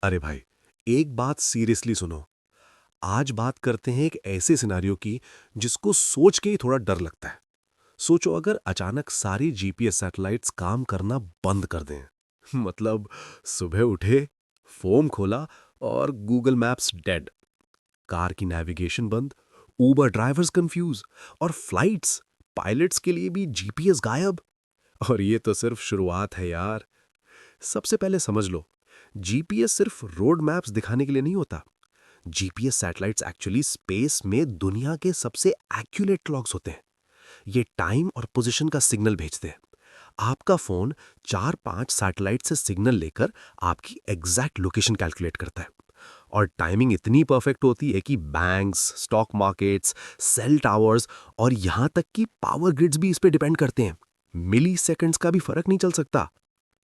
अरे भाई, एक बात सीरियसली सुनो। आज बात करते हैं एक ऐसे सिनारियो की जिसको सोच के ही थोड़ा डर लगता है। सोचो अगर अचानक सारी जीपीएस सैटेलाइट्स काम करना बंद कर दें। मतलब सुबह उठे, फोन खोला और गूगल मैप्स डेड, कार की नेविगेशन बंद, उबर ड्राइवर्स कंफ्यूज और फ्लाइट्स, पायलट्स के लिए भी जीपीएस गायब। और ये तो सिर्फ शुरुआत है यार। सबसे पहले समझ लो, जीपीएस सिर्फ रोड मैप्स दिखाने के लिए नहीं होता। जीपीएस सैटेलाइट्स एक्चुअली स्पेस में दुनिया के सबसे एक्यूरेट क्लॉक्स होते हैं। ये टाइम और पोजीशन का सिग्नल भेजते हैं। आपका फोन 4-5 सैटेलाइट से सिग्नल लेकर आपकी एग्जैक्ट लोकेशन कैलकुलेट करता है। और टाइमिंग इतनी परफेक्ट होती है कि banks, stock markets, cell towers और यहाँ तक कि पावर ग्रिड्स भी इस पे डिपेंड करते हैं। मिली सेकेंड्स का भी फर्क नहीं चल सकता।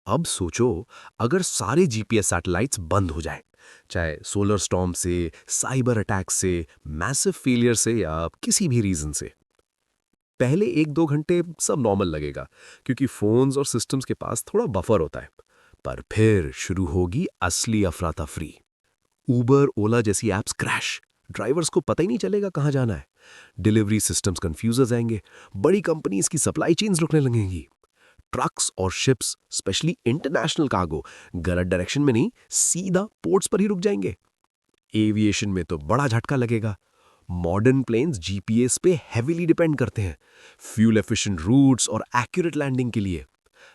अब सोचो, अगर सारे जीपीएस सैटेलाइट्स बंद हो जाएं, चाहे सोलर स्टॉर्म से, साइबर अटैक से, मैसिव फेलियर से या किसी भी रीजन से। पहले 1-2 घंटे सब नॉर्मल लगेगा क्योंकि फोन्स और सिस्टम्स के पास थोड़ा बफर होता है। पर फिर शुरू होगी असली अफरा तफरी। उबर, ओला जैसी एप्स क्रैश, ड्राइवर्स को पता ही नहीं चलेगा कहाँ जाना है। डिलीवरी सिस्टम्स कंफ्यूज हो जाएंगे, बड़ी कंपनीज की सप्लाई चेन्स रुकने लगेंगी। ट्रक्स और शिप्स, स्पेशली इंटरनेशनल कार्गो, गलत डायरेक्शन में नहीं, सीधा पोर्ट्स पर ही रुक जाएंगे। एविएशन में तो बड़ा झटका लगेगा। मॉडर्न प्लेन्स जीपीएस पे हेवीली डिपेंड करते हैं, फ्यूल एफिशिएंट रूट्स और एक्यूरेट लैंडिंग के लिए।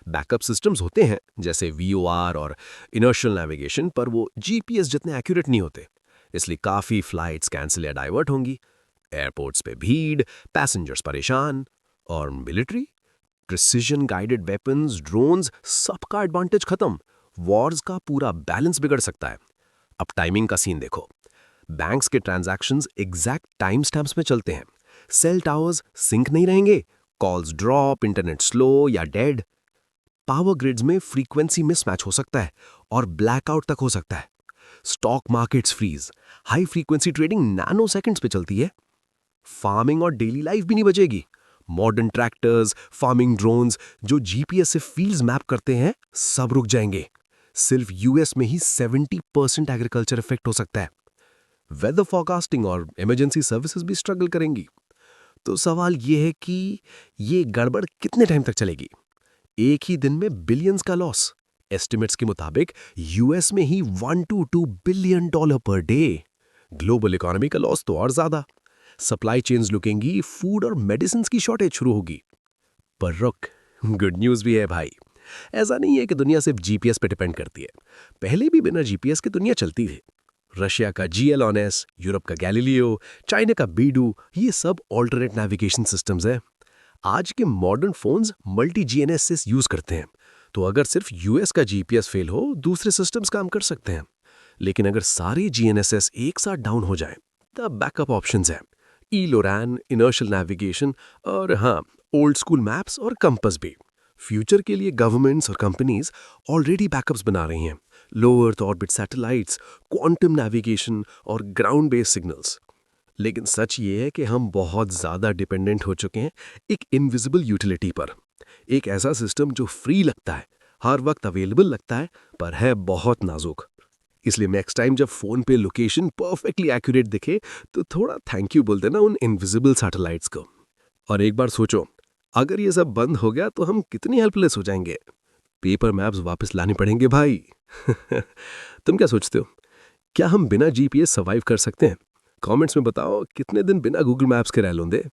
बैकअप सिस्टम्स होते हैं जैसे वीओआर और इनर्शियल नेविगेशन, पर वो जीपीएस जितने एक्यूरेट नहीं होते। इसलिए काफ़ी फ्लाइट्स कैंसिल या डाइवर्ट होंगी। एयरपोर्ट्स पे भीड़, पैसेंजर्स परेशान। और military, precision guided weapons, drones, सबका एडवांटेज खत्म। वॉर्स का पूरा बैलेंस बिगड़ सकता है। अब टाइमिंग का सीन देखो। बैंक्स के ट्रांजैक्शंस एग्जैक्ट टाइम स्टैम्प्स में चलते हैं। सेल टावर्स सिंक नहीं रहेंगे, कॉल्स ड्रॉप, इंटरनेट स्लो या डेड। पावर ग्रिड्स में फ्रीक्वेंसी मिसमैच हो सकता है और ब्लैकआउट तक हो सकता है। Stock markets freeze, high frequency trading nano seconds पे चलती है। फार्मिंग और डेली लाइफ भी नहीं बचेगी। मॉडर्न ट्रैक्टर्स, फार्मिंग ड्रोन्स जो जीपीएस से फील्ड्स मैप करते हैं, सब रुक जाएंगे। सिर्फ यूएस में ही 70% एग्रीकल्चर इफेक्ट हो सकता है। वेदर फोरकास्टिंग और इमरजेंसी सर्विसेज भी स्ट्रगल करेंगी। तो सवाल ये है कि ये गड़बड़ कितने टाइम तक चलेगी? एक ही दिन में बिलियंस का लॉस। एस्टिमेट्स के मुताबिक यूएस में ही $1 to $2 billion per day. Global economy का लॉस तो और ज्यादा। सप्लाई चेन्स रुकेंगी, फूड और मेडिसिन की शॉर्टेज शुरू होगी। पर रुक, गुड न्यूज भी है भाई। ऐसा नहीं है कि दुनिया सिर्फ जीपीएस पे डिपेंड करती है। पहले भी बिना जीपीएस के दुनिया चलती थी। रशिया का जीएलओएनएस, यूरोप का गैलीलियो, चाइना का बीडू, ये सब ऑल्टरनेट नेविगेशन सिस्टम्स हैं। आज के modern phones multi GNSS use करते हैं। तो अगर सिर्फ यूएस का जीपीएस फेल हो, दूसरे सिस्टम्स काम कर सकते हैं। लेकिन अगर सारे जीएनएसएस एक साथ डाउन हो जाएं, तब बैकअप ऑप्शंस हैं। ईलोरैन, इनर्शियल नेविगेशन और हाँ, ओल्ड स्कूल मैप्स और कंपास भी। फ्यूचर के लिए गवर्नमेंट्स और कंपनीज ऑलरेडी बैकअप्स बना रही हैं। Low earth orbit satellites, quantum navigation और ग्राउंड बेस्ड सिग्नल्स। लेकिन सच ये है कि हम बहुत ज़्यादा डिपेंडेंट हो चुके हैं एक इनविजिबल यूटिलिटी पर। एक ऐसा सिस्टम जो फ्री लगता है, हर वक्त अवेलेबल लगता है, पर है बहुत नाजुक। इसलिए नेक्स्ट टाइम जब फ़ोन पे लोकेशन परफेक्टली एक्यूरेट दिखे, तो थोड़ा थैंक यू बोल देना उन इनविजिबल सैटेलाइट्स को। और एक बार सोचो, अगर ये सब बंद हो गया तो हम कितनी हेल्पलेस हो जाएंगे। पेपर मैप्स वापस लाने पड़ेंगे भाई। तुम क्या सोचते हो? क्या हम बिना जीपीएस सर्वाइव कर सकते हैं? कमेंट्स में बताओ कितने दिन बिना गूगल मैप्स के रह लोगे।